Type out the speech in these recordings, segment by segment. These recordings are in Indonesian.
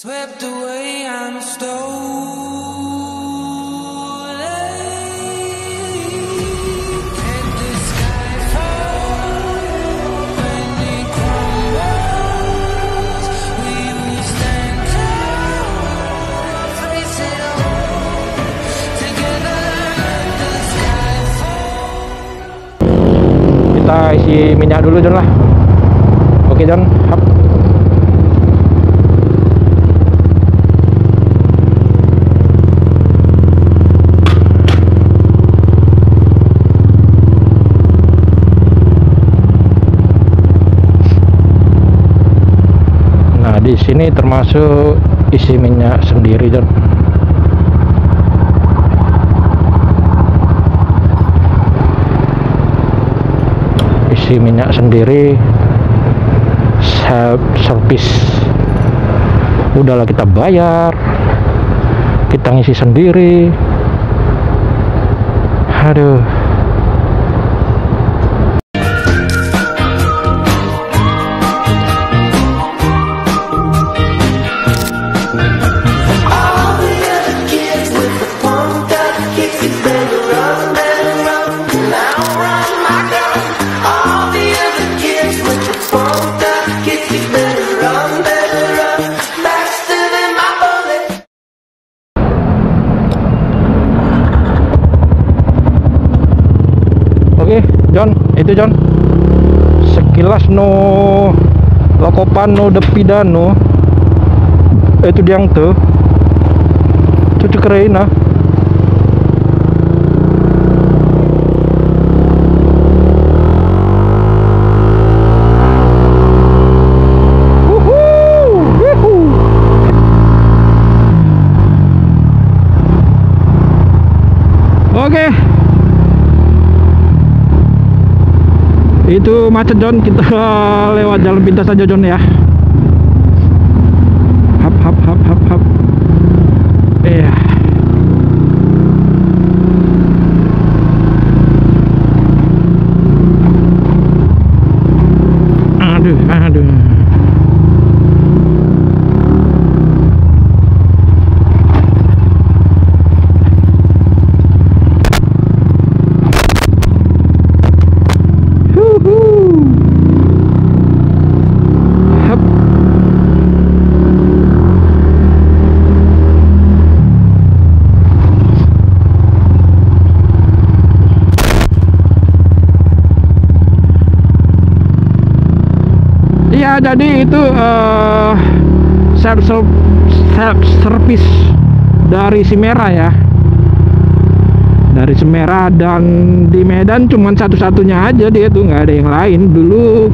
Swept away on a stone. Let the sky fall when it crumbles. We will stand tall, face it all together. Let the sky fall. Kita isi minyak dulu John lah. Oke John, hap. Di sini termasuk isi minyak sendiri John. Isi minyak sendiri, self service. Udahlah kita bayar, kita ngisi sendiri. Aduh. John, itu John, sekilas no lakopan no depidano itu diang tuh cucu keren ah. Oke. Itu macet John, kita lewat jalan pintas aja John ya. Hap hap hap hap hap. Iya. Aduh, aduh. Ya, jadi itu self service dari Simera ya, dari Simera, dan di Medan cuman satu-satunya aja dia tuh, nggak ada yang lain. Dulu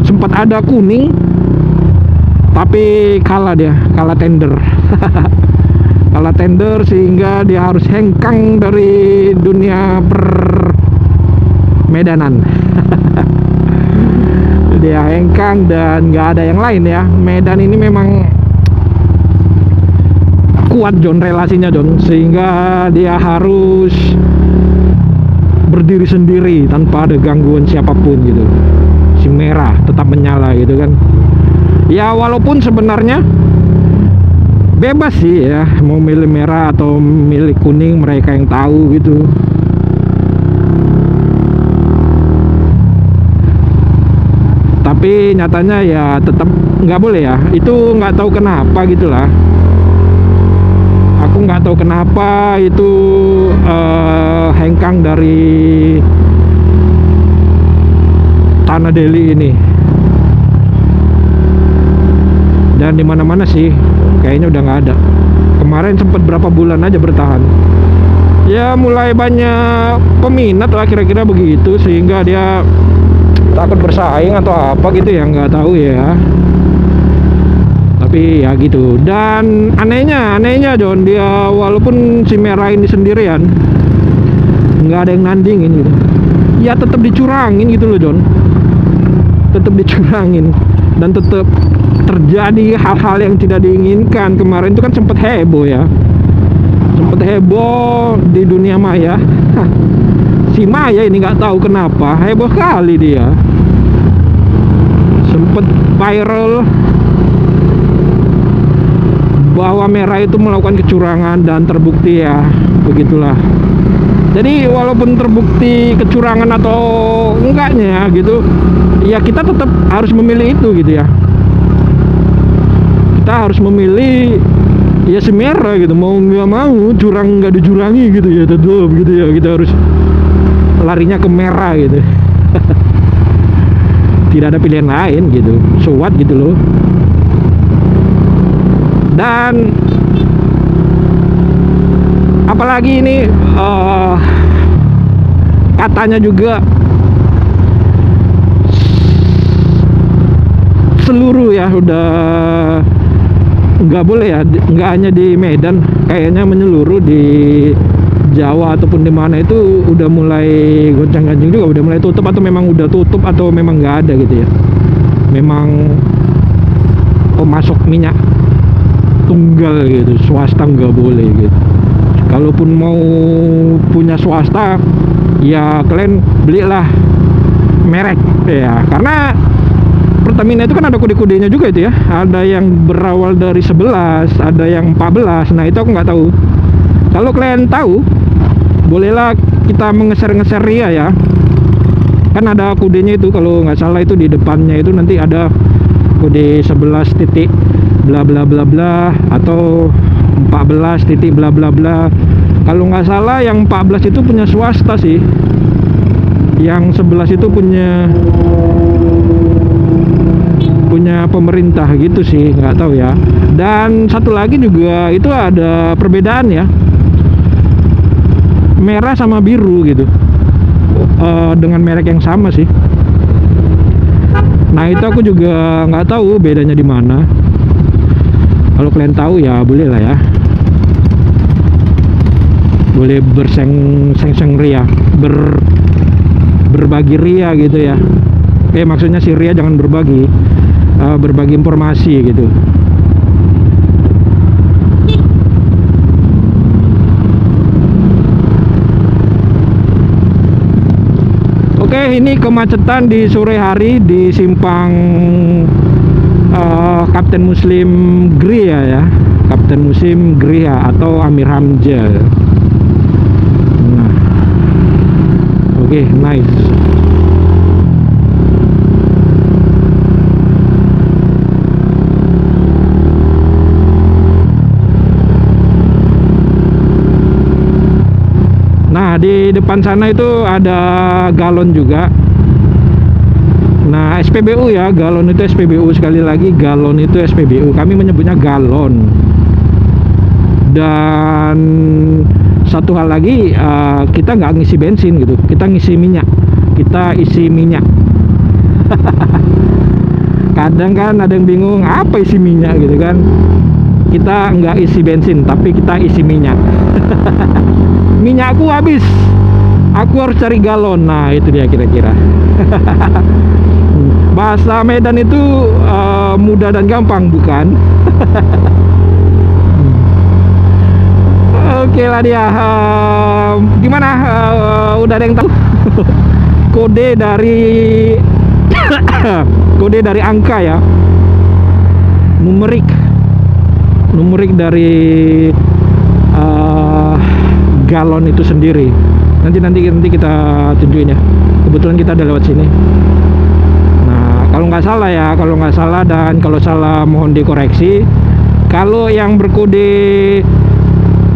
sempat ada Kuning tapi kalah, dia kalah tender. Kalah tender sehingga dia harus hengkang dari dunia Medanan. Dia hengkang dan nggak ada yang lain ya. Medan ini memang kuat John relasinya John, sehingga dia harus berdiri sendiri tanpa ada gangguan siapapun gitu. Si Merah tetap menyala gitu kan ya, walaupun sebenarnya bebas sih ya, mau milih Merah atau milih Kuning, mereka yang tahu gitu. Tapi nyatanya ya tetap nggak boleh ya, itu nggak tahu kenapa gitulah. Aku nggak tahu kenapa itu hengkang dari Tanah Deli ini. Dan dimana-mana sih kayaknya udah nggak ada. Kemarin sempat berapa bulan aja bertahan. Ya mulai banyak peminat lah kira-kira begitu, sehingga dia takut bersaing atau apa gitu ya, nggak tahu ya. Tapi ya gitu. Dan anehnya John, dia walaupun si Merah ini sendirian, nggak ada yang nandingin gitu ya, tetap dicurangin gitu loh John, tetap dicurangin dan tetap terjadi hal-hal yang tidak diinginkan. Kemarin itu kan sempat heboh ya, sempat heboh di dunia maya. Si Maya ini nggak tahu kenapa heboh kali dia, sempet viral bahwa merah itu melakukan kecurangan dan terbukti ya, begitulah. Jadi walaupun terbukti kecurangan atau enggaknya gitu, ya kita tetap harus memilih itu gitu ya. Kita harus memilih ya si merah gitu, mau nggak mau, curang nggak dicurangi gitu ya, tetap gitu ya, kita harus larinya ke merah gitu. Tidak ada pilihan lain gitu, so what gitu loh. Dan apalagi ini katanya juga seluruh ya, udah nggak boleh ya, nggak hanya di Medan, kayaknya menyeluruh di Jawa ataupun di mana itu udah mulai goncang-ganjing juga, udah mulai tutup atau memang udah tutup atau memang nggak ada gitu ya. Memang pemasok minyak tunggal gitu, swasta nggak boleh gitu. Kalaupun mau punya swasta ya kalian belilah merek ya, karena Pertamina itu kan ada kode-kodenya juga itu ya. Ada yang berawal dari 11, ada yang 14. Nah itu aku nggak tahu. Kalau kalian tahu, bolehlah kita mengeser-ngeser RIA ya. Kan ada kodenya itu, kalau nggak salah itu di depannya itu nanti ada kode 11 titik bla bla bla bla atau 14 titik bla bla bla. Kalau nggak salah yang 14 itu punya swasta sih, yang 11 itu punya pemerintah gitu sih, nggak tahu ya. Dan satu lagi juga itu ada perbedaan ya, merah sama biru gitu, dengan merek yang sama sih. Nah itu aku juga nggak tahu bedanya di mana. Kalau kalian tahu ya boleh lah ya, boleh berseng-seng ria, berbagi ria gitu ya. Maksudnya si ria jangan berbagi informasi gitu. Oke, ini kemacetan di sore hari di simpang Kapten Muslim Gria ya, Kapten Muslim Gria atau Amir Hamzah. Nah, oke, nice. Nah di depan sana itu ada galon juga. Nah SPBU ya, galon itu SPBU, sekali lagi galon itu SPBU, kami menyebutnya galon. Dan satu hal lagi, kita nggak ngisi bensin gitu, kita ngisi minyak, kita isi minyak. Kadang kan ada yang bingung apa isi minyak gitu kan. Kita nggak isi bensin tapi kita isi minyak. Minyakku habis, aku harus cari galon. Nah itu dia kira-kira. Bahasa Medan itu mudah dan gampang bukan? Oke lah dia. Gimana, udah ada yang tahu kode dari kode dari angka ya, numerik dari galon itu sendiri. Nanti kita tunjukin ya, kebetulan kita ada lewat sini. Nah kalau nggak salah ya, kalau nggak salah, dan kalau salah mohon dikoreksi. Kalau yang berkode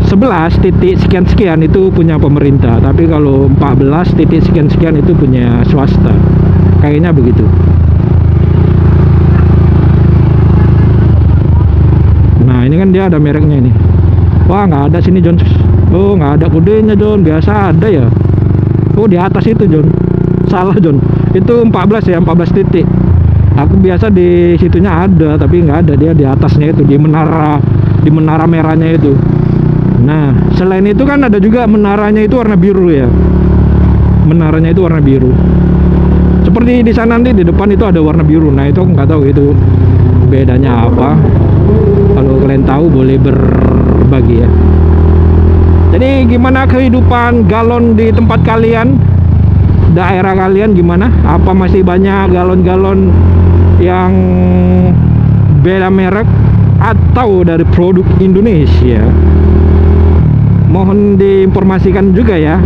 11 titik sekian-sekian itu punya pemerintah, tapi kalau 14 titik sekian-sekian itu punya swasta, kayaknya begitu. Nah ini kan dia ada mereknya ini. Wah nggak ada sini John. Oh nggak ada kodenya John, biasa ada ya. Oh di atas itu John, salah John, itu 14 ya, 14 titik. Aku biasa di situnya ada, tapi nggak ada, dia di atasnya itu, di menara merahnya itu. Nah selain itu kan ada juga menaranya itu warna biru ya, menaranya itu warna biru. Seperti di sana nanti di depan itu ada warna biru. Nah itu aku nggak tahu itu bedanya apa. Kalau kalian tahu boleh berbagi ya. Jadi gimana kehidupan galon di tempat kalian, daerah kalian gimana? Apa masih banyak galon-galon yang beda merek atau dari produk Indonesia. Mohon diinformasikan juga ya